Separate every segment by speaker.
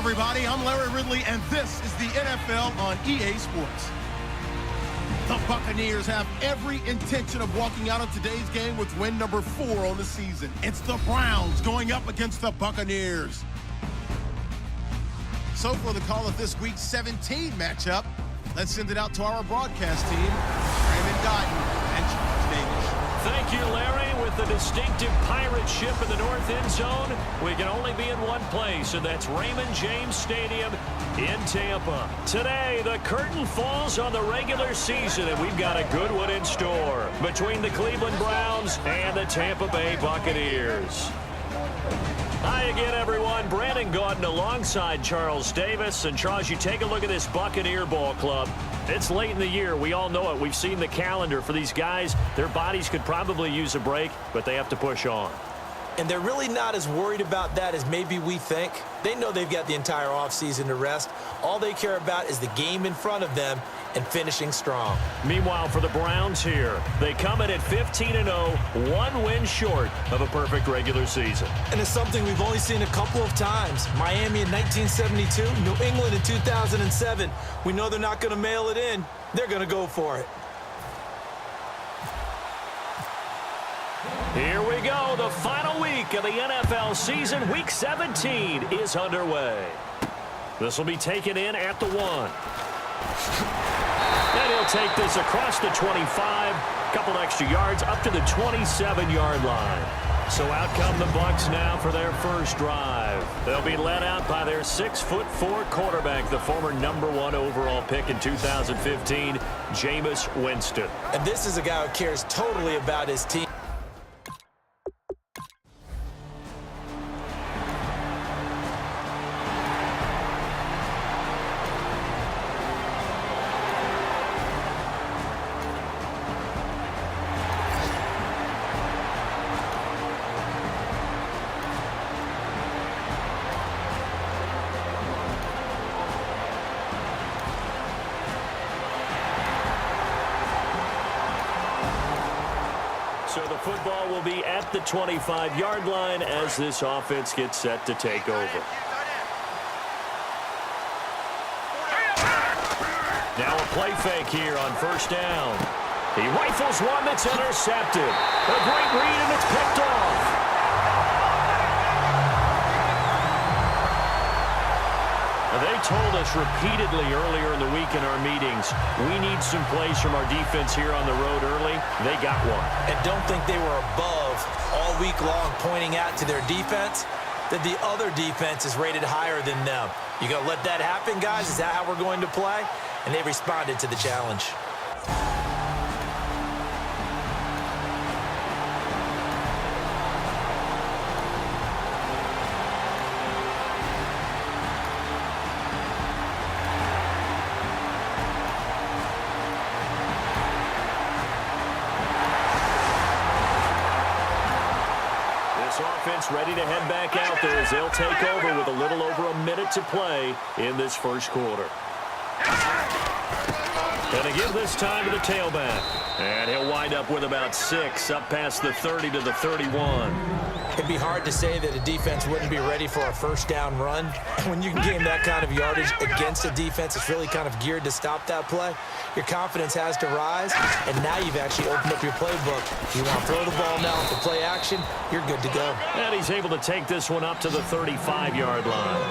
Speaker 1: everybody. I'm Larry Ridley, and this is the NFL on EA Sports. The Buccaneers have every intention of walking out of today's game with win number 4 on the season. It's the Browns going up against the Buccaneers. So for the call of this Week 17 matchup, let's send it out to our broadcast team, Raymond Guyton and Charles Davis.
Speaker 2: Thank you, Larry. With the distinctive pirate ship in the north end zone, we can only be in one place, and that's Raymond James Stadium in Tampa. Today, the curtain falls on the regular season, and we've got a good one in store between the Cleveland Browns and the Tampa Bay Buccaneers. Hi again, everyone. Brandon Gaudin alongside Charles Davis. And Charles, you take a look at this Buccaneer ball club. It's late in the year. We all know it. We've seen the calendar for these guys. Their bodies could probably use a break, but they have to push on.
Speaker 3: And they're really not as worried about that as maybe we think. They know they've got the entire offseason to rest. All they care about is the game in front of them and finishing strong.
Speaker 2: Meanwhile, for the Browns here, they come in at 15-0, 1 win short of a perfect regular season.
Speaker 3: And it's something we've only seen a couple of times. Miami in 1972, New England in 2007. We know they're not going to mail it in. They're going to go for it.
Speaker 2: Here we go. The final week of the NFL season. Week 17 is underway. This will be taken in at the 1. And he'll take this across the 25, couple extra yards up to the 27-yard line. So out come the Bucs now for their first drive. They'll be led out by their 6'4" quarterback, the former #1 overall pick in 2015, Jameis Winston.
Speaker 3: And this is a guy who cares totally about his team.
Speaker 2: So the football will be at the 25-yard line as this offense gets set to take over. Now a play fake here on first down. He rifles one that's intercepted. A great read, and it's picked off. They told us repeatedly earlier in the week in our meetings, we need some plays from our defense here on the road early. They got one.
Speaker 3: And don't think they were above all week long pointing out to their defense that the other defense is rated higher than them. You going to let that happen, guys? Is that how we're going to play? And they responded to the challenge.
Speaker 2: Ready to head back out there as they'll take over with a little over a minute to play in this first quarter. Going to give this time to the tailback. And he'll wind up with about 6 up past the 30 to the 31.
Speaker 3: It'd be hard to say that a defense wouldn't be ready for a first down run. When you can gain that kind of yardage against a defense, it's really kind of geared to stop that play. Your confidence has to rise, and now you've actually opened up your playbook. You want to throw the ball now for play action, you're good to go.
Speaker 2: And he's able to take this one up to the 35-yard line.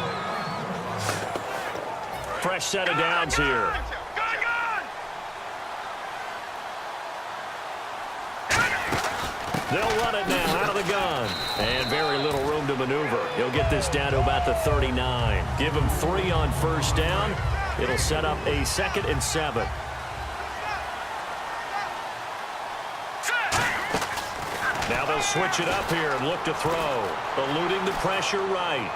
Speaker 2: Fresh set of downs here. They'll run it now out of the gun. And very little room to maneuver. He'll get this down to about the 39. Give him 3 on first down. It'll set up a 2nd and 7. Now they'll switch it up here and look to throw. Eluding the pressure right.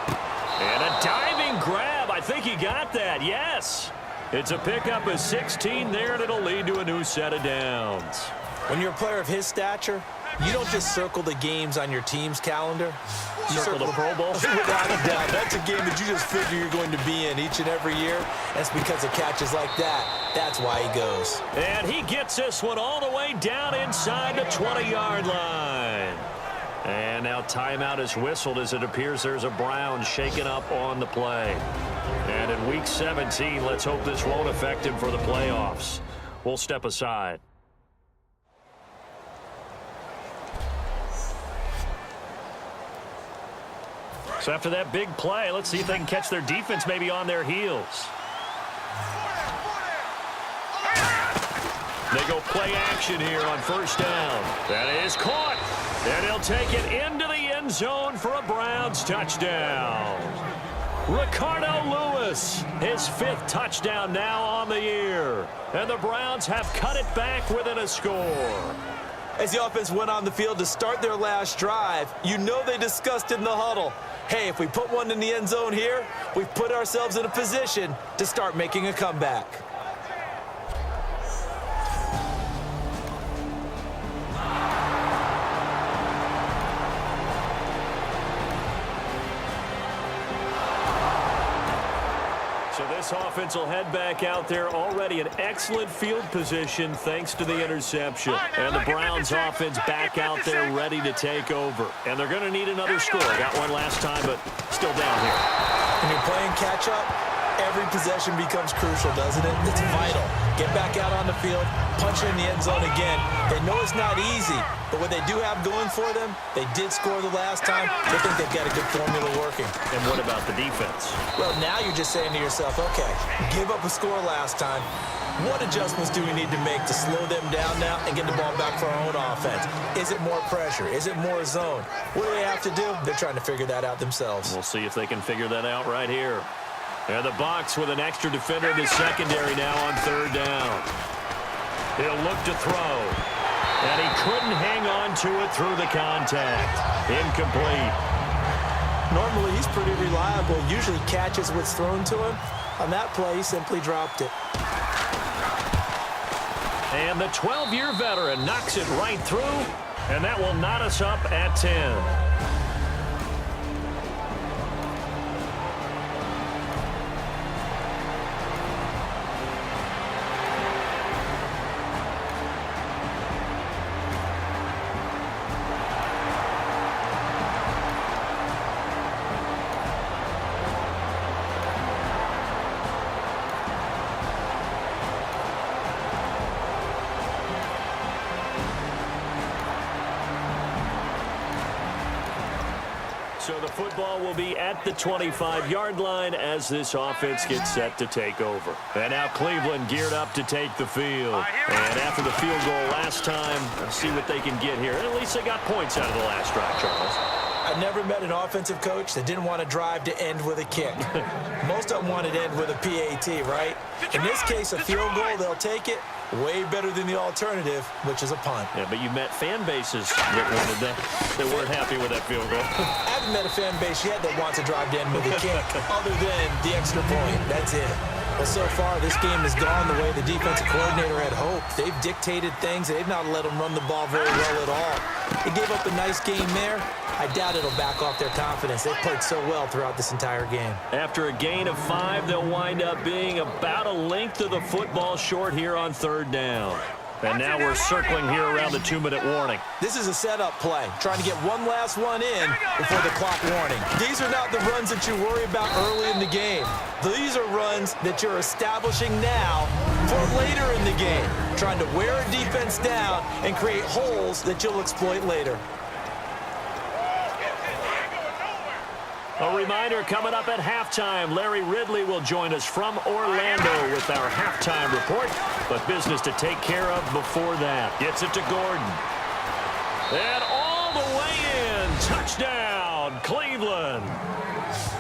Speaker 2: And a diving grab. I think he got that. Yes. It's a pickup of 16 there, and it'll lead to a new set of downs.
Speaker 3: When you're a player of his stature, you don't just circle the games on your team's calendar. You
Speaker 2: circle the Pro Bowl?
Speaker 3: Without a doubt. That's a game that you just figure you're going to be in each and every year. That's because of catches like that. That's why he goes.
Speaker 2: And he gets this one all the way down inside the 20-yard line. And now timeout is whistled as it appears there's a Brown shaken up on the play. And in Week 17, let's hope this won't affect him for the playoffs. We'll step aside. So after that big play, let's see if they can catch their defense maybe on their heels. They go play action here on first down. That is caught. And he'll take it into the end zone for a Browns touchdown. Ricardo Lewis, his 5th touchdown now on the year. And the Browns have cut it back within a score.
Speaker 3: As the offense went on the field to start their last drive, you know they discussed in the huddle, hey, if we put one in the end zone here, we've put ourselves in a position to start making a comeback.
Speaker 2: So this offense will head back out there, already in excellent field position thanks to the interception. And the Browns offense back out there ready to take over. And they're going to need another score. Got one last time, but still down here.
Speaker 3: When you're playing catch-up, every possession becomes crucial, doesn't it? It's vital. Get back out on the field, punch it in the end zone again. They know it's not easy, but what they do have going for them, they did score the last time. They think they've got a good formula working.
Speaker 2: And what about the defense?
Speaker 3: Well, now you're just saying to yourself, okay, give up a score last time. What adjustments do we need to make to slow them down now and get the ball back for our own offense? Is it more pressure? Is it more zone? What do they have to do? They're trying to figure that out themselves.
Speaker 2: We'll see if they can figure that out right here. And the Bucs with an extra defender in the secondary now on third down. He'll look to throw. And he couldn't hang on to it through the contact. Incomplete.
Speaker 3: Normally, he's pretty reliable. Usually catches what's thrown to him. On that play, he simply dropped it.
Speaker 2: And the 12-year veteran knocks it right through. And that will knot us up at 10. So the football will be at the 25-yard line as this offense gets set to take over. And now Cleveland geared up to take the field. And after the field goal last time, let's see what they can get here. And at least they got points out of the last drive, Charles.
Speaker 3: I never met an offensive coach that didn't want to drive to end with a kick. Most of them wanted to end with a PAT, right? In this case, a field goal, they'll take it. Way better than the alternative, which is a punt.
Speaker 2: Yeah, but you met fan bases that wanted that. They weren't happy with that field goal.
Speaker 3: I haven't met a fan base yet that wants to drive to end with a kick, other than the extra point. That's it. Well, so far, this game has gone the way the defensive coordinator had hoped. They've dictated things. They've not let them run the ball very well at all. They gave up a nice game there. I doubt it'll back off their confidence. They've played so well throughout this entire game.
Speaker 2: After a gain of 5, they'll wind up being about a length of the football short here on third down. And now we're circling here around the 2-minute warning.
Speaker 3: This is a setup play, trying to get one last one in before the clock warning. These are not the runs that you worry about early in the game. These are runs that you're establishing now for later in the game, trying to wear a defense down and create holes that you'll exploit later.
Speaker 2: A reminder coming up at halftime. Larry Ridley will join us from Orlando with our halftime report. But business to take care of before that. Gets it to Gordon. And all the way in. Touchdown, Cleveland.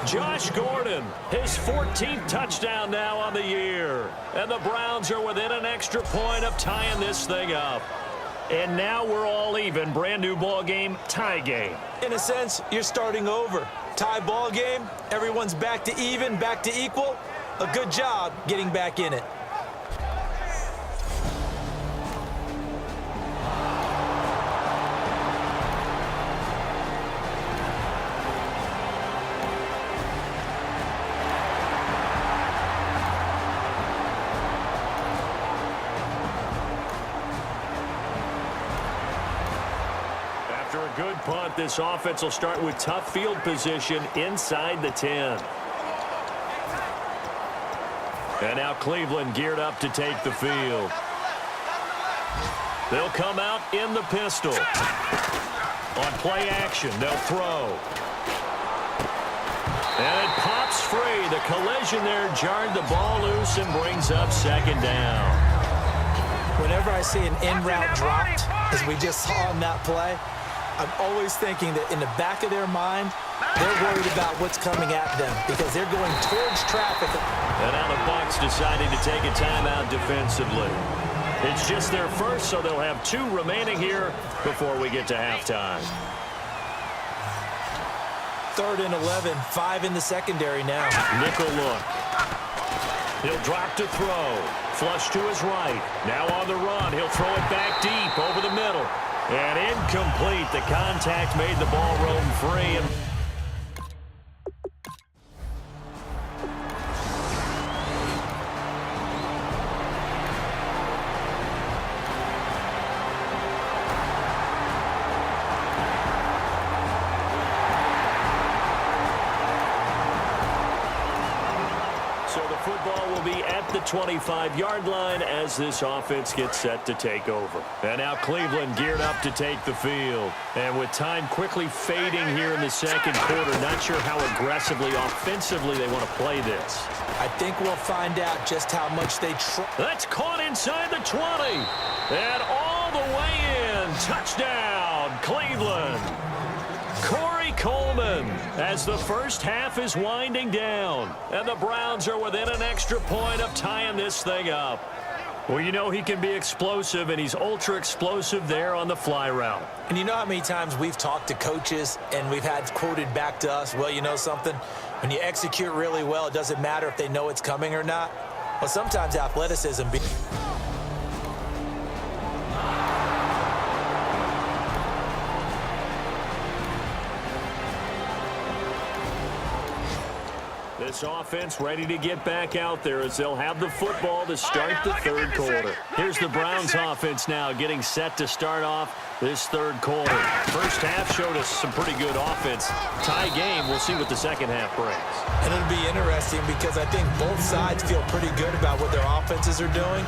Speaker 2: Josh Gordon, his 14th touchdown now on the year. And the Browns are within an extra point of tying this thing up. And now we're all even. Brand new ball game, tie game.
Speaker 3: In a sense, you're starting over. Tie ball game, everyone's back to even, back to equal. A good job getting back in it.
Speaker 2: After a good punt. This offense will start with tough field position inside the 10. And now Cleveland geared up to take the field. They'll come out in the pistol. On play action, they'll throw. And it pops free. The collision there jarred the ball loose and brings up second down.
Speaker 3: Whenever I see an in-route dropped, as we just saw on that play, I'm always thinking that in the back of their mind, they're worried about what's coming at them because they're going towards traffic.
Speaker 2: And now the Bucs deciding to take a timeout defensively. It's just their first, so they'll have 2 remaining here before we get to halftime.
Speaker 3: 3rd and 11, 5 in the secondary now.
Speaker 2: Nickel look. He'll drop to throw. Flush to his right. Now on the run. He'll throw it back deep over the middle. And incomplete. The contact made the ball roam free. Football will be at the 25-yard line as this offense gets set to take over. And now Cleveland geared up to take the field. And with time quickly fading here in the second quarter, not sure how aggressively, offensively they want to play this.
Speaker 3: I think we'll find out just how much they try.
Speaker 2: That's caught inside the 20. And all the way in. Touchdown, Cleveland. Coleman as the first half is winding down. And the Browns are within an extra point of tying this thing up. Well, you know he can be explosive, and he's ultra explosive there on the fly route.
Speaker 3: And you know how many times we've talked to coaches and we've had quoted back to us, well, you know something? When you execute really well, it doesn't matter if they know it's coming or not. Well, sometimes athleticism
Speaker 2: This offense ready to get back out there as they'll have the football to start the third quarter. Here's the Browns offense now getting set to start off this third quarter. First half showed us some pretty good offense. Tie game. We'll see what the second half brings.
Speaker 3: And it'll be interesting because I think both sides feel pretty good about what their offenses are doing.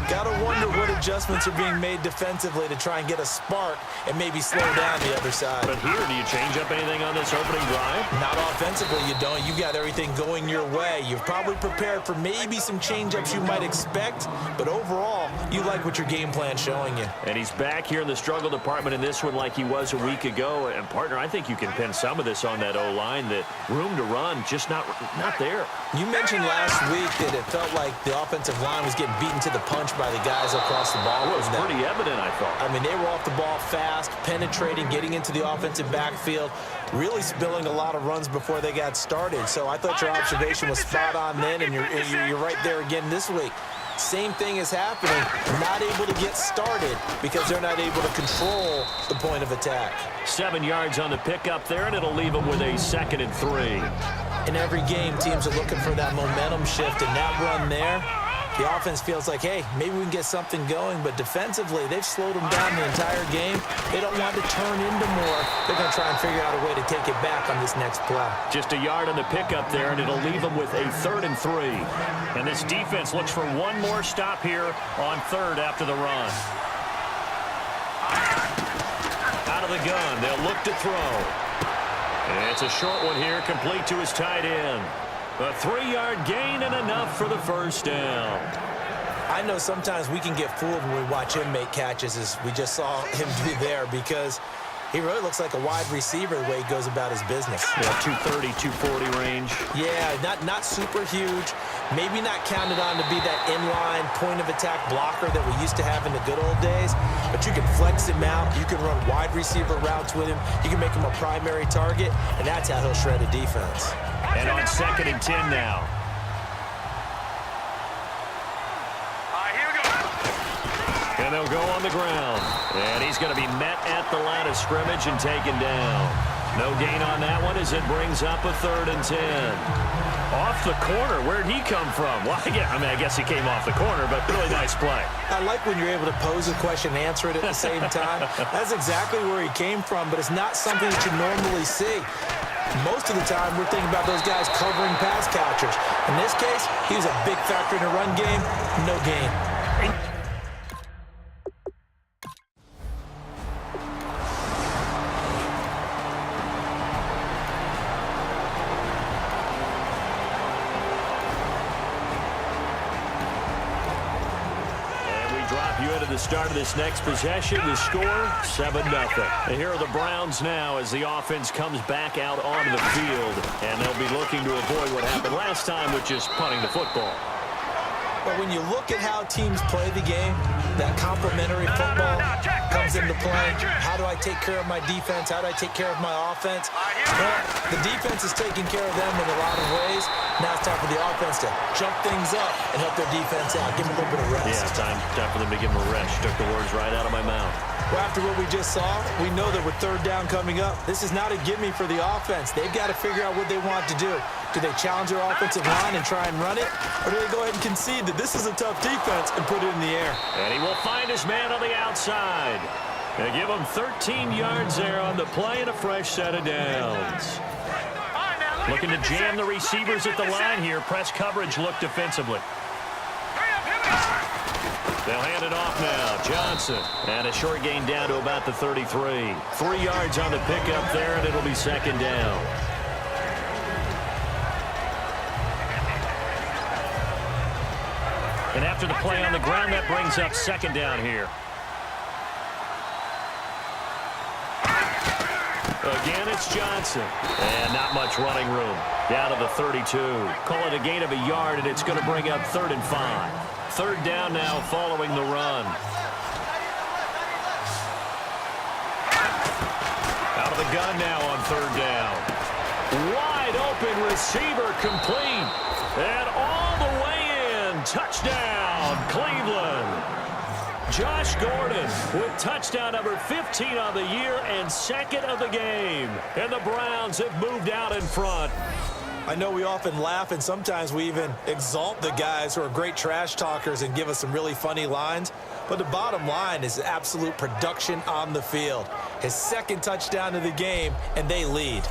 Speaker 3: Gotta wonder what adjustments are being made defensively to try and get a spark and maybe slow down the other side.
Speaker 2: But here, do you change up anything on this opening drive?
Speaker 3: Not offensively, you don't. You got everything going your way. You've probably prepared for maybe some change-ups you might expect, but overall, you like what your game plan's showing you.
Speaker 2: And he's back here in the struggle department in this one like he was a week ago. And, partner, I think you can pin some of this on that O-line, that room to run, just not there.
Speaker 3: You mentioned last week that it felt like the offensive line was getting beaten to the punch by the guys across the ball.
Speaker 2: It was pretty evident, I thought.
Speaker 3: I mean, they were off the ball fast, penetrating, getting into the offensive backfield, really spilling a lot of runs before they got started. So I thought your observation was spot on then, and you're right there again this week. Same thing is happening, not able to get started because they're not able to control the point of attack.
Speaker 2: 7 yards on the pickup there, and it'll leave them with a 2nd and 3.
Speaker 3: In every game, teams are looking for that momentum shift, and that run there, the offense feels like, hey, maybe we can get something going, but defensively, they've slowed them down the entire game. They don't want to turn into more. They're going to try and figure out a way to take it back on this next play.
Speaker 2: Just a yard on the pickup there, and it'll leave them with a 3rd and 3. And this defense looks for one more stop here on 3rd after the run. Out of the gun, they'll look to throw. And it's a short one here, complete to his tight end. A 3-yard gain and enough for the first down.
Speaker 3: I know sometimes we can get fooled when we watch him make catches, as we just saw him do there, because he really looks like a wide receiver the way he goes about his business.
Speaker 2: Yeah, 230, 240 range.
Speaker 3: Yeah, not super huge. Maybe not counted on to be that inline point-of-attack blocker that we used to have in the good old days, but you can flex him out. You can run wide receiver routes with him. You can make him a primary target, and that's how he'll shred a defense.
Speaker 2: And on 2nd and 10 now.
Speaker 4: Here we go.
Speaker 2: And they'll go on the ground. And he's going to be met at the line of scrimmage and taken down. No gain on that one as it brings up a 3rd and 10. Off the corner. Where'd he come from? Well, I guess he came off the corner, but really nice play.
Speaker 3: I like when you're able to pose a question and answer it at the same time. That's exactly where he came from, but it's not something that you normally see. Most of the time, we're thinking about those guys covering pass catchers. In this case, he was a big factor in the run game. No gain.
Speaker 2: The start of this next possession, the score 7-0. And here are the Browns now as the offense comes back out onto the field, and they'll be looking to avoid what happened last time, which is punting the football.
Speaker 3: But when you look at how teams play the game, that complementary football comes into play. How do I take care of my defense? How do I take care of my offense? Well, the defense is taking care of them in a lot of ways. Now it's time for the offense to jump things up and help their defense out. Give them a little bit of rest.
Speaker 2: Yeah, it's time for them to give them a rest. Took the words right out of my mouth.
Speaker 3: Well, after what we just saw, we know that with 3rd down coming up, this is not a gimme for the offense. They've got to figure out what they want to do. Do they challenge their offensive line and try and run it? Or do they go ahead and concede that this is a tough defense and put it in the air?
Speaker 2: And he will find his man on the outside. They give him 13 yards there on the play and a fresh set of downs. Looking to jam the receivers at the line here. Press coverage look defensively. They'll hand it off now. Johnson. And a short gain down to about the 33. 3 yards on the pickup there, and it'll be 2nd down. And after the play on the ground, that brings up 2nd down here. Again, it's Johnson. And not much running room. Down to the 32. Call it a gain of a yard, and it's going to bring up 3rd and 5. 3rd down now following the run. Out of the gun now on 3rd down. Wide open receiver complete. And all the way in. Touchdown, Cleveland. Josh Gordon with touchdown number 15 on the year and 2nd of the game. And the Browns have moved out in front.
Speaker 3: I know we often laugh, and sometimes we even exalt the guys who are great trash talkers and give us some really funny lines. But the bottom line is absolute production on the field. His 2nd touchdown of the game, and they lead.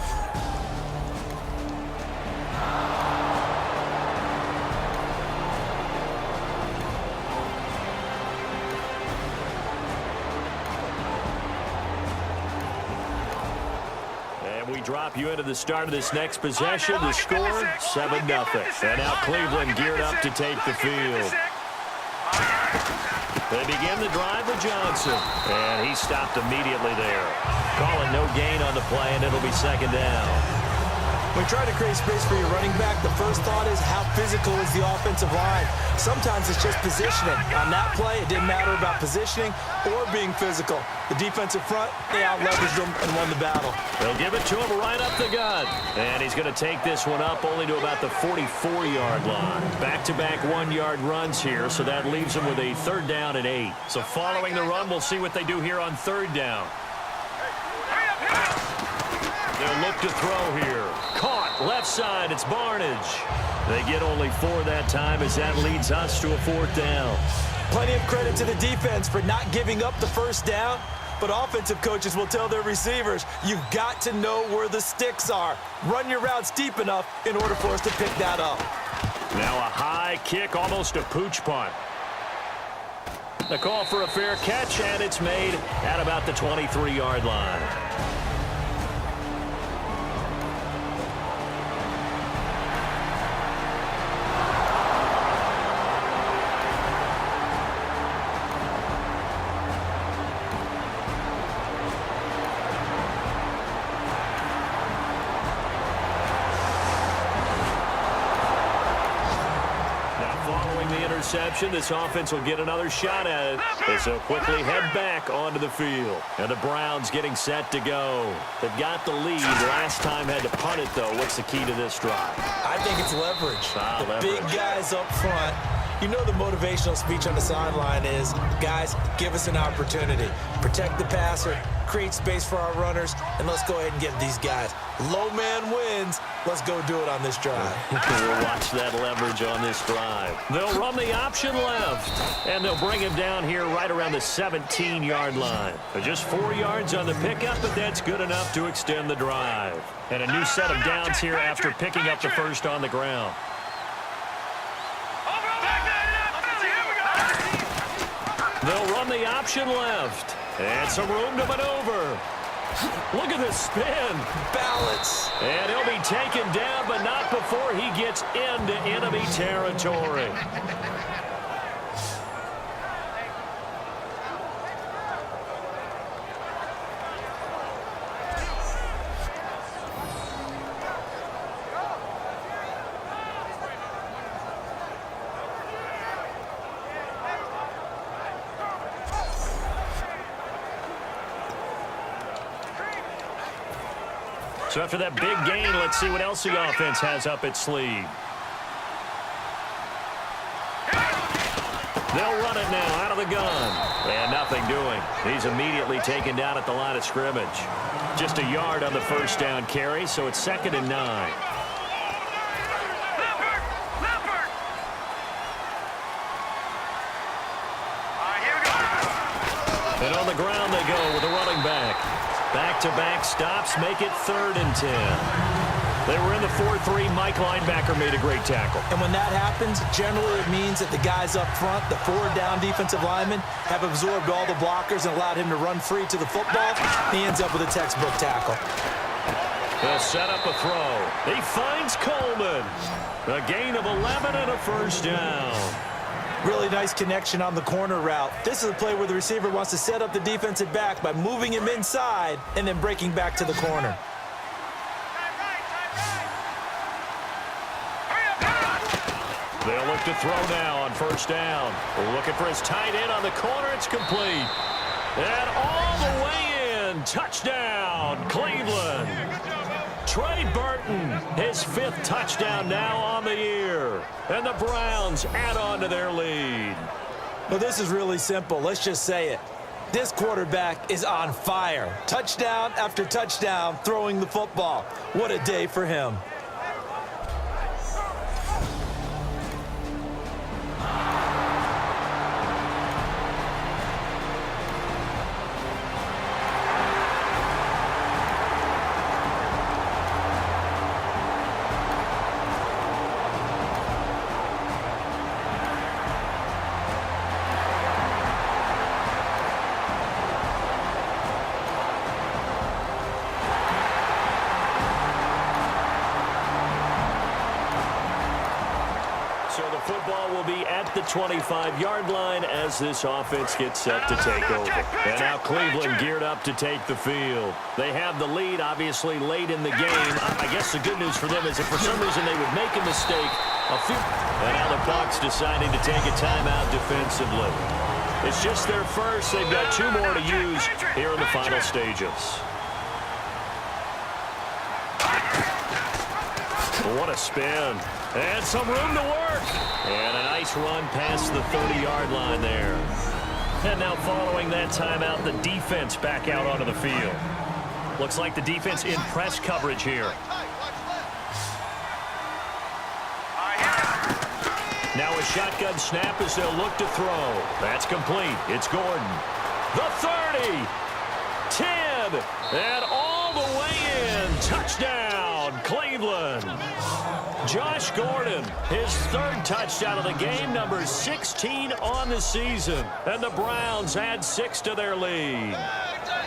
Speaker 2: Drop you into the start of this next possession. The score, 7-0. And now Cleveland geared up to take the field. They begin the drive with Johnson. And he stopped immediately there. Calling no gain on the play, and it'll be 2nd down.
Speaker 3: When you try to create space for your running back, the first thought is how physical is the offensive line. Sometimes it's just positioning. On that play, it didn't matter about positioning or being physical. The defensive front, they out-leveraged them and won the battle.
Speaker 2: They'll give it to him right up the gut. And he's going to take this one up only to about the 44-yard line. Back-to-back 1-yard runs here, so that leaves him with a 3rd down and 8. So following the run, we'll see what they do here on 3rd down. They'll look to throw here. Caught left side. It's Barnage. They get only 4 that time as that leads us to a 4th down.
Speaker 3: Plenty of credit to the defense for not giving up the 1st down, but offensive coaches will tell their receivers, you've got to know where the sticks are. Run your routes deep enough in order for us to pick that up.
Speaker 2: Now a high kick, almost a pooch punt. The call for a fair catch, and it's made at about the 23-yard line. This offense will get another shot at it as they'll quickly head back onto the field. And the Browns getting set to go. They've got the lead. Last time had to punt it, though. What's the key to this drive?
Speaker 3: I think it's leverage.
Speaker 2: Leverage.
Speaker 3: Big guys up front You know the motivational speech on the sideline is, guys, give us an opportunity. Protect the passer, create space for our runners, and let's go ahead and get these guys. Low man wins. Let's go do it on this drive.
Speaker 2: We'll watch that leverage on this drive. They'll run the option left, and they'll bring him down here right around the 17-yard line. Just 4 yards on the pickup, but that's good enough to extend the drive. And a new set of downs here after picking up the first on the ground. They'll run the option left. And some room to maneuver. Look at this spin.
Speaker 3: Balance.
Speaker 2: And he'll be taken down, but not before he gets into enemy territory. So after that big gain, let's see what else the offense has up its sleeve. They'll run it now out of the gun. And nothing doing. He's immediately taken down at the line of scrimmage. Just a yard on the first down carry, so it's 2nd and 9. And on the ground they go with a running back. Back-to-back stops make it 3rd and 10. They were in the 4-3. Mike linebacker made a great tackle.
Speaker 3: And when that happens, generally it means that the guys up front, the 4-down defensive linemen, have absorbed all the blockers and allowed him to run free to the football. He ends up with a textbook tackle.
Speaker 2: They'll set up a throw. He finds Coleman. A gain of 11 and a first down.
Speaker 3: Really nice connection on the corner route. This is a play where the receiver wants to set up the defensive back by moving him inside and then breaking back to the corner.
Speaker 2: They'll look to throw now on first down. Looking for his tight end on the corner. It's complete. And all the way in. Touchdown, Cleveland. Trey Burton, his 5th touchdown now on the year. And the Browns add on to their lead.
Speaker 3: Well, this is really simple. Let's just say it. This quarterback is on fire. Touchdown after touchdown throwing the football. What a day for him.
Speaker 2: Football will be at the 25-yard line as this offense gets set to take over. And now Cleveland geared up to take the field. They have the lead, obviously, late in the game. I guess the good news for them is if for some reason they would make a mistake, and now the Bucs deciding to take a timeout defensively. It's just their first. They've got 2 more to use here in the final stages. What a spin. And some room to work. And a nice run past the 30-yard line there. And now following that timeout, the defense back out onto the field. Looks like the defense in press coverage here. Now a shotgun snap as they'll look to throw. That's complete. It's Gordon. The 30. 10. And all the way in. Touchdown, Cleveland. Josh Gordon, his 3rd touchdown of the game, number 16 on the season. And the Browns add 6 to their lead.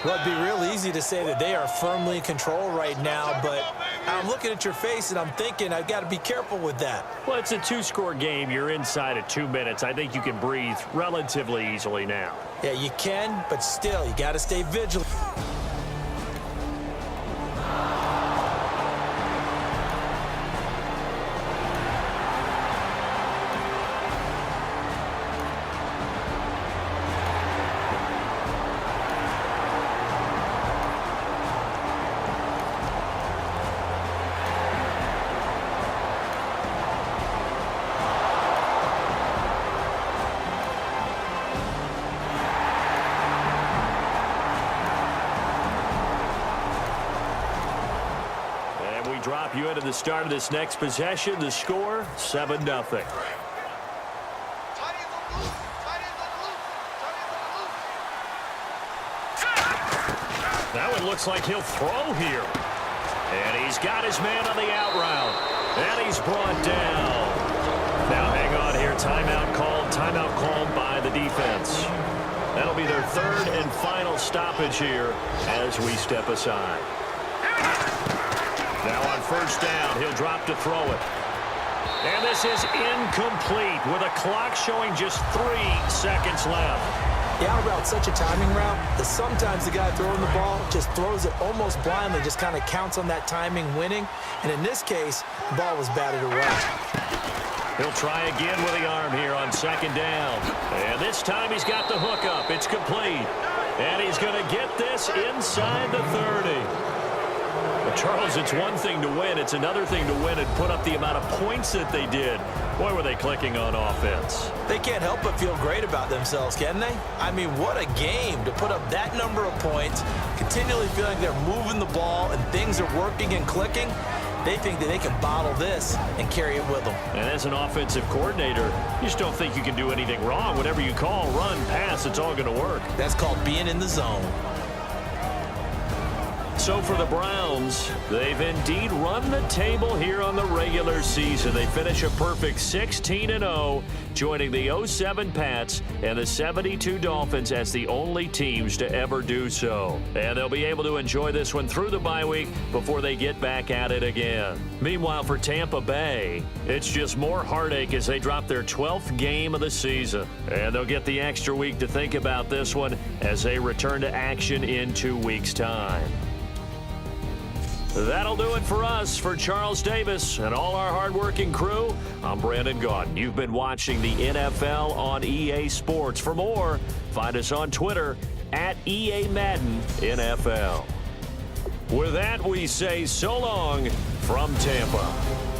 Speaker 3: Well, it'd be real easy to say that they are firmly in control right now, but I'm looking at your face and I'm thinking I've got to be careful with that.
Speaker 2: Well, it's a 2-score game. You're inside of 2 minutes. I think you can breathe relatively easily now.
Speaker 3: Yeah, you can, but still, you got to stay vigilant.
Speaker 2: drop you into the start of this next possession. The score, 7-0. Now it looks like he'll throw here. And he's got his man on the out route. And he's brought down. Now hang on here. Timeout called by the defense. That'll be their third and final stoppage here as we step aside. Now on first down, he'll drop to throw it. And this is incomplete with a clock showing just 3 seconds left.
Speaker 3: The out route's such a timing route that sometimes the guy throwing the ball just throws it almost blindly, just kind of counts on that timing winning. And in this case, the ball was batted away.
Speaker 2: He'll try again with the arm here on second down. And this time he's got the hook up. It's complete. And he's going to get this inside the 30. But Charles, it's one thing to win. It's another thing to win and put up the amount of points that they did. Boy, were they clicking on offense.
Speaker 3: They can't help but feel great about themselves, can they? I mean, what a game to put up that number of points, continually feeling they're moving the ball and things are working and clicking. They think that they can bottle this and carry it with them.
Speaker 2: And as an offensive coordinator, you just don't think you can do anything wrong. Whatever you call, run, pass, it's all going to work.
Speaker 3: That's called being in the zone.
Speaker 2: So for the Browns, they've indeed run the table here on the regular season. They finish a perfect 16-0, joining the 07 Pats and the 72 Dolphins as the only teams to ever do so. And they'll be able to enjoy this one through the bye week before they get back at it again. Meanwhile, for Tampa Bay, it's just more heartache as they drop their 12th game of the season. And they'll get the extra week to think about this one as they return to action in 2 weeks' time. That'll do it for us. For Charles Davis and all our hardworking crew, I'm Brandon Gaudin. You've been watching the NFL on EA Sports. For more, find us on Twitter at EA Madden NFL. With that, we say so long from Tampa.